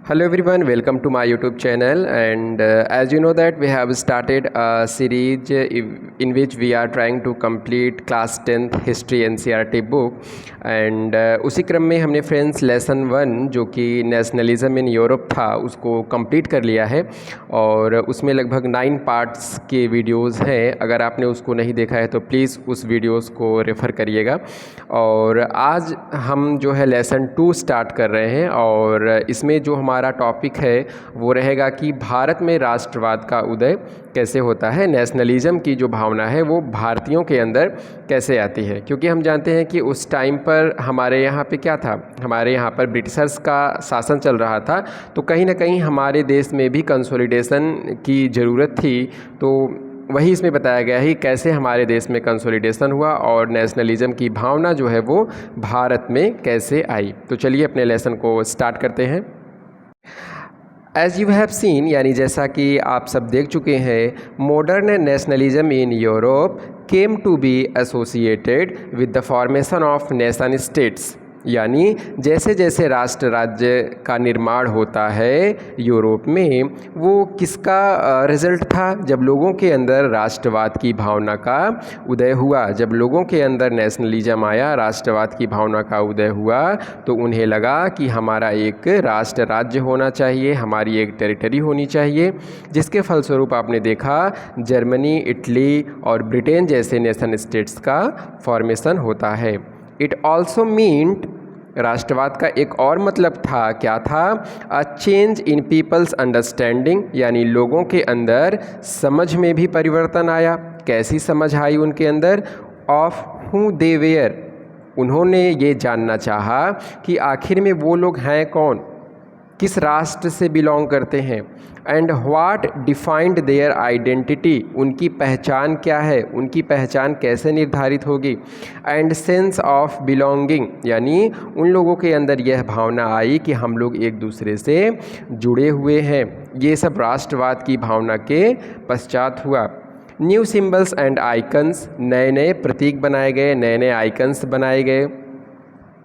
Hello everyone, welcome to my YouTube channel. And as you know that we have started a series in which we are trying to complete class 10th history NCERT book. And उसी क्रम में हमने friends lesson 1 जो कि nationalism in Europe था उसको complete कर लिया है और उसमें लगभग 9 पार्ट्स के वीडियोस हैं। अगर आपने उसको नहीं देखा है तो प्लीज़ उस वीडियोस को रेफ़र करिएगा। और आज हम जो है लेसन 2 स्टार्ट कर रहे हैं और इसमें जो हमारा टॉपिक है वो रहेगा कि भारत में राष्ट्रवाद का उदय कैसे होता है, नेशनलिज्म की जो भावना है वो भारतीयों के अंदर कैसे आती है। क्योंकि हम जानते हैं कि उस टाइम पर हमारे यहाँ पे क्या था, हमारे यहाँ पर ब्रिटिशर्स का शासन चल रहा था, तो कहीं ना कहीं हमारे देश में भी कंसोलिडेशन की ज़रूरत थी। तो वही इसमें बताया गया है कि कैसे हमारे देश में कंसोलिडेशन हुआ और नेशनलिज्म की भावना जो है वो भारत में कैसे आई। तो चलिए अपने लेसन को स्टार्ट करते हैं। एज यू हैव सीन, यानी जैसा कि आप सब देख चुके हैं, modern nationalism in Europe came to be associated with the formation of nation states. यानी जैसे जैसे राष्ट्र राज्य का निर्माण होता है यूरोप में, वो किसका रिज़ल्ट था? जब लोगों के अंदर राष्ट्रवाद की भावना का उदय हुआ, जब लोगों के अंदर नेशनलिज्म आया, राष्ट्रवाद की भावना का उदय हुआ, तो उन्हें लगा कि हमारा एक राष्ट्र राज्य होना चाहिए, हमारी एक टेरिटरी होनी चाहिए, जिसके फलस्वरूप आपने देखा जर्मनी, इटली और ब्रिटेन जैसे नेशन स्टेट्स का फॉर्मेशन होता है। इट ऑल्सो मीन्ड, राष्ट्रवाद का एक और मतलब था, क्या था? A change in people's understanding, यानी लोगों के अंदर समझ में भी परिवर्तन आया। कैसी समझ आई उनके अंदर? ऑफ हु दे वेयर, उन्होंने ये जानना चाहा कि आखिर में वो लोग हैं कौन, किस राष्ट्र से बिलोंग करते हैं। And what defined their identity, उनकी पहचान क्या है, उनकी पहचान कैसे निर्धारित होगी। एंड सेंस ऑफ बिलोंगिंग, यानी उन लोगों के अंदर यह भावना आई कि हम लोग एक दूसरे से जुड़े हुए हैं। ये सब राष्ट्रवाद की भावना के पश्चात हुआ। न्यू सिंबल्स एंड आइकन्स, नए नए प्रतीक बनाए गए, नए नए आइकन्स बनाए गए।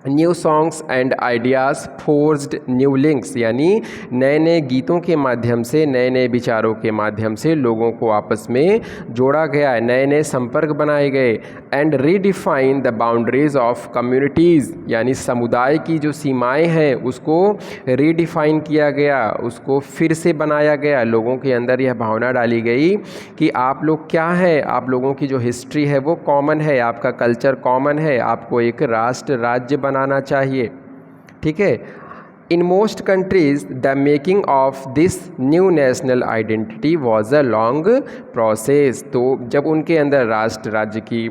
New songs and ideas forced new links, यानी नए नए गीतों के माध्यम से, नए नए विचारों के माध्यम से लोगों को आपस में जोड़ा गया, नए नए संपर्क बनाए गए। And redefine the boundaries of communities, यानी समुदाय की जो सीमाएं हैं उसको रीडिफाइन किया गया, उसको फिर से बनाया गया। लोगों के अंदर यह भावना डाली गई कि आप लोग क्या हैं, आप लोगों की जो हिस्ट्री है वो कॉमन है, आपका कल्चर कॉमन है, आपको एक राष्ट्र राज्य बनाना चाहिए। ठीक है। In most countries the making of this new national identity was a long process. तो जब उनके अंदर राष्ट्र राज्य की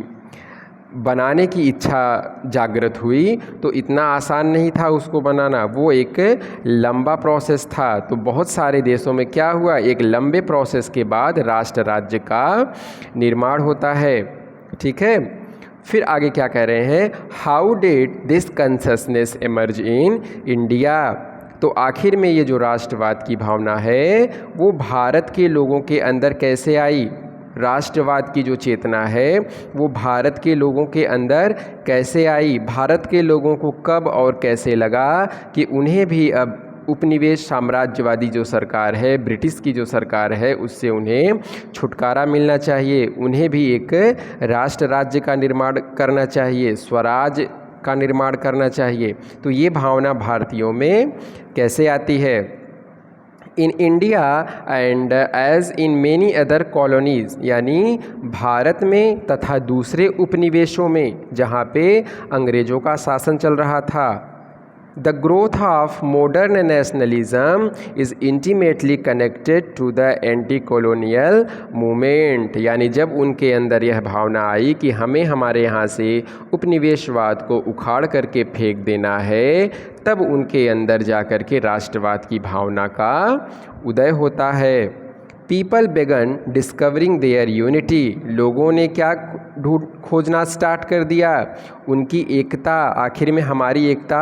बनाने की इच्छा जागृत हुई तो इतना आसान नहीं था उसको बनाना, वो एक लंबा प्रोसेस था। तो बहुत सारे देशों में क्या हुआ, एक लंबे प्रोसेस के बाद राष्ट्र राज्य का निर्माण होता है। ठीक है। फिर आगे क्या कह रहे हैं, how did this consciousness emerge in India. तो आखिर में ये जो राष्ट्रवाद की भावना है वो भारत के लोगों के अंदर कैसे आई, राष्ट्रवाद की जो चेतना है वो भारत के लोगों के अंदर कैसे आई, भारत के लोगों को कब और कैसे लगा कि उन्हें भी अब उपनिवेश साम्राज्यवादी जो सरकार है, ब्रिटिश की जो सरकार है, उससे उन्हें छुटकारा मिलना चाहिए, उन्हें भी एक राष्ट्र राज्य का निर्माण करना चाहिए, स्वराज का निर्माण करना चाहिए। तो ये भावना भारतीयों में कैसे आती है? In India and as in many other colonies, यानी भारत में तथा दूसरे उपनिवेशों में जहाँ पे अंग्रेज़ों का शासन चल रहा था। The growth of modern nationalism is intimately connected to the anti-colonial movement, यानी जब उनके अंदर यह भावना आई कि हमें हमारे यहाँ से उपनिवेशवाद को उखाड़ करके फेंक देना है, तब उनके अंदर जा कर के राष्ट्रवाद की भावना का उदय होता है। पीपल बेगन डिस्कवरिंग देयर यूनिटी, लोगों ने क्या खोजना स्टार्ट कर दिया, उनकी एकता। आखिर में हमारी एकता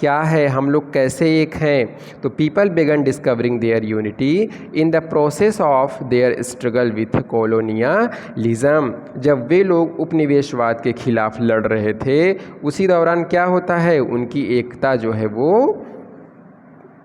क्या है, हम लोग कैसे एक हैं। तो पीपल बेगन discovering there unity in the process of their struggle with colonialism, जब वे लोग उपनिवेशवाद के खिलाफ लड़ रहे थे उसी दौरान क्या होता है, उनकी एकता जो है वो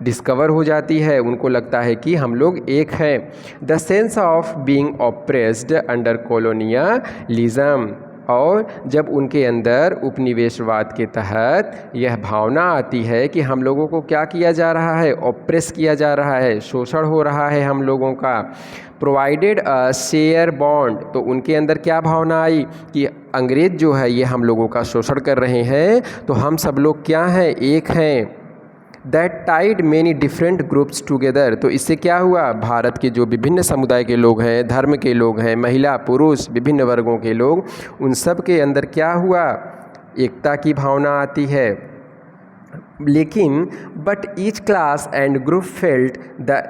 डिस्कवर हो जाती है, उनको लगता है कि हम लोग एक हैं। The sense of being oppressed under colonialism, और जब उनके अंदर उपनिवेशवाद के तहत यह भावना आती है कि हम लोगों को क्या किया जा रहा है, ऑप्रेस किया जा रहा है, शोषण हो रहा है हम लोगों का। प्रोवाइडेड अ शेयर बॉन्ड, तो उनके अंदर क्या भावना आई कि अंग्रेज़ जो है ये हम लोगों का शोषण कर रहे हैं, तो हम सब लोग क्या हैं, एक हैं। That tied many different groups together, तो इससे क्या हुआ, भारत के जो विभिन्न समुदाय के लोग हैं, धर्म के लोग हैं, महिला पुरुष विभिन्न वर्गों के लोग, उन सब के अंदर क्या हुआ, एकता की भावना आती है। लेकिन but each class and group felt the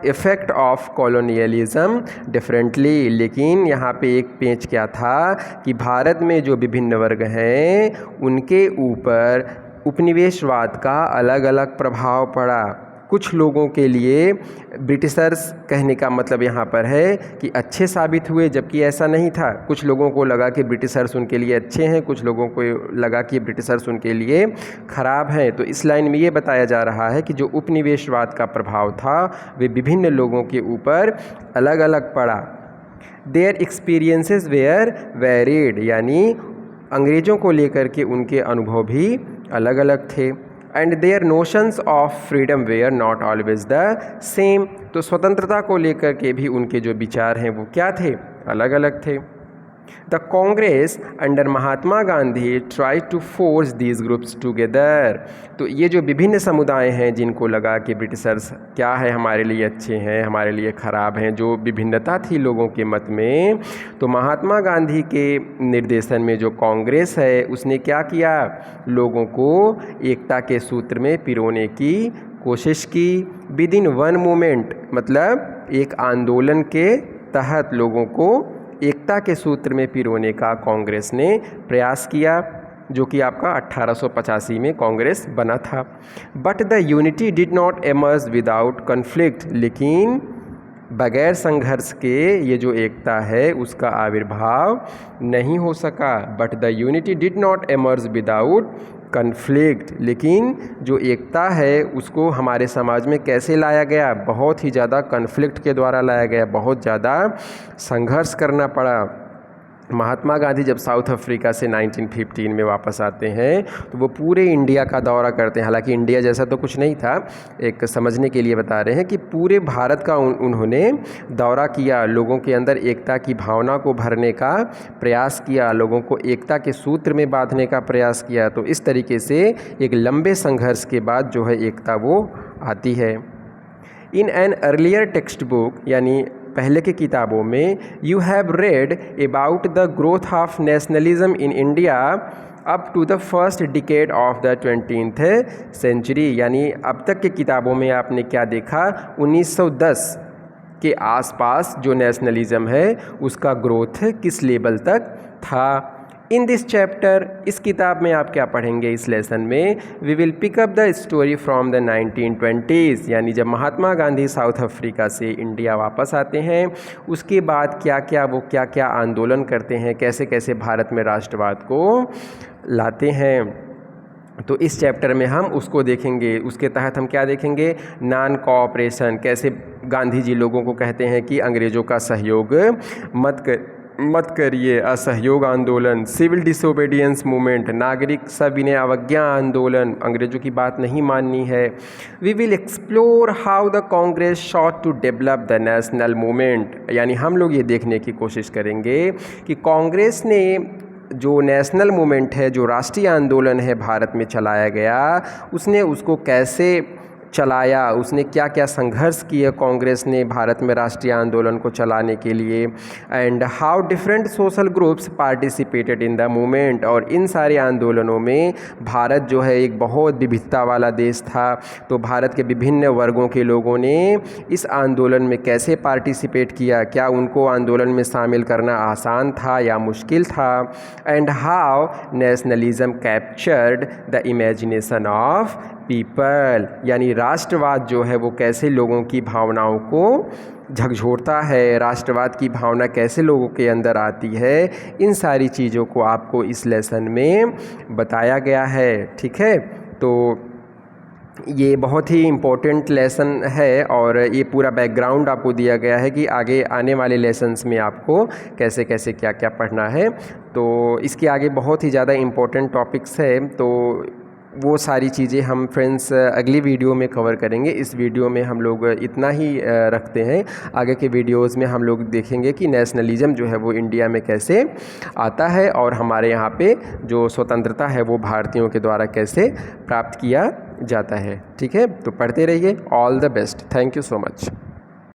effect of colonialism differently, लेकिन यहाँ पे एक पेंच क्या था कि भारत में जो विभिन्न वर्ग हैं उनके ऊपर उपनिवेशवाद का अलग अलग प्रभाव पड़ा। कुछ लोगों के लिए ब्रिटिशर्स कहने का मतलब यहाँ पर है कि अच्छे साबित हुए, जबकि ऐसा नहीं था। कुछ लोगों को लगा कि ब्रिटिशर्स उनके लिए अच्छे हैं, कुछ लोगों को लगा कि ब्रिटिशर्स उनके लिए ख़राब हैं। तो इस लाइन में ये बताया जा रहा है कि जो उपनिवेशवाद का प्रभाव था वे विभिन्न लोगों के ऊपर अलग अलग पड़ा। देयर एक्सपीरियंसेस वेयर वेरिड, यानी अंग्रेज़ों को लेकर के उनके अनुभव भी अलग अलग थे। And their notions of freedom were not always the same, तो स्वतंत्रता को लेकर के भी उनके जो विचार हैं वो क्या थे, अलग अलग थे। The Congress under Mahatma Gandhi try to force these groups together, तो ये जो विभिन्न समुदाय हैं जिनको लगा कि ब्रिटिशर्स क्या है, हमारे लिए अच्छे हैं, हमारे लिए ख़राब हैं, जो विभिन्नता थी लोगों के मत में, तो महात्मा गांधी के निर्देशन में जो कांग्रेस है उसने क्या किया, लोगों को एकता के सूत्र में पिरोने की कोशिश की। विद इन वन मूवमेंट, मतलब एक आंदोलन के तहत लोगों को एकता के सूत्र में पिरोने का कांग्रेस ने प्रयास किया, जो कि आपका 1885 में कांग्रेस बना था। But the unity did not emerge without conflict, लेकिन बगैर संघर्ष के ये जो एकता है उसका आविर्भाव नहीं हो सका। But the unity did not emerge without conflict, लेकिन जो एकता है उसको हमारे समाज में कैसे लाया गया, बहुत ही ज़्यादा कन्फ्लिक्ट के द्वारा लाया गया, बहुत ज़्यादा संघर्ष करना पड़ा। महात्मा गांधी जब साउथ अफ्रीका से 1915 में वापस आते हैं तो वो पूरे इंडिया का दौरा करते हैं। हालांकि इंडिया जैसा तो कुछ नहीं था, एक समझने के लिए बता रहे हैं कि पूरे भारत का उन्होंने दौरा किया, लोगों के अंदर एकता की भावना को भरने का प्रयास किया, लोगों को एकता के सूत्र में बांधने का प्रयास किया। तो इस तरीके से एक लंबे संघर्ष के बाद जो है एकता वो आती है। In an earlier text book, यानी पहले की किताबों में, you have read about the growth of nationalism in India up to the first decade of the 20th century, यानी अब तक की किताबों में आपने क्या देखा, 1910 के आसपास जो नेशनलिज्म है उसका ग्रोथ किस लेवल तक था। इन दिस चैप्टर, इस किताब में आप क्या पढ़ेंगे इस लेसन में, we will pick up the story from the 1920s, यानी जब महात्मा गांधी साउथ अफ्रीका से इंडिया वापस आते हैं उसके बाद क्या क्या आंदोलन करते हैं, कैसे कैसे भारत में राष्ट्रवाद को लाते हैं। तो इस चैप्टर में हम उसको देखेंगे। उसके तहत हम क्या देखेंगे, नॉन कोऑपरेशन, कैसे गांधी जी लोगों को कहते हैं कि अंग्रेज़ों का सहयोग मत करिए, असहयोग आंदोलन, सिविल डिसोबीडियंस मूवमेंट, नागरिक सविनय अवज्ञा आंदोलन, अंग्रेज़ों की बात नहीं माननी है। We will explore how the Congress sought to develop the national movement, यानी हम लोग ये देखने की कोशिश करेंगे कि कांग्रेस ने जो नेशनल मूवमेंट है, जो राष्ट्रीय आंदोलन है भारत में चलाया गया, उसने उसको कैसे चलाया, उसने क्या क्या संघर्ष किए कांग्रेस ने भारत में राष्ट्रीय आंदोलन को चलाने के लिए, and how different social groups participated in the movement. और इन सारे आंदोलनों में भारत जो है एक बहुत विविधता वाला देश था, तो भारत के विभिन्न वर्गों के लोगों ने इस आंदोलन में कैसे पार्टिसिपेट किया, क्या उनको आंदोलन में शामिल करना आसान था या मुश्किल था, and how nationalism captured the imagination of people, यानी राष्ट्रवाद जो है वो कैसे लोगों की भावनाओं को झकझोरता है, राष्ट्रवाद की भावना कैसे लोगों के अंदर आती है। इन सारी चीज़ों को आपको इस लेसन में बताया गया है। ठीक है, तो ये बहुत ही इम्पोर्टेंट लेसन है और ये पूरा बैकग्राउंड आपको दिया गया है कि आगे आने वाले लेसन्स में आपको कैसे कैसे क्या क्या पढ़ना है। तो इसके आगे बहुत ही ज़्यादा इम्पोर्टेंट टॉपिक्स है, तो वो सारी चीज़ें हम फ्रेंड्स अगली वीडियो में कवर करेंगे। इस वीडियो में हम लोग इतना ही रखते हैं। आगे के वीडियोज़ में हम लोग देखेंगे कि नेशनलिज़म जो है वो इंडिया में कैसे आता है और हमारे यहाँ पे जो स्वतंत्रता है वो भारतीयों के द्वारा कैसे प्राप्त किया जाता है। ठीक है, तो पढ़ते रहिए। All the best. Thank you so much.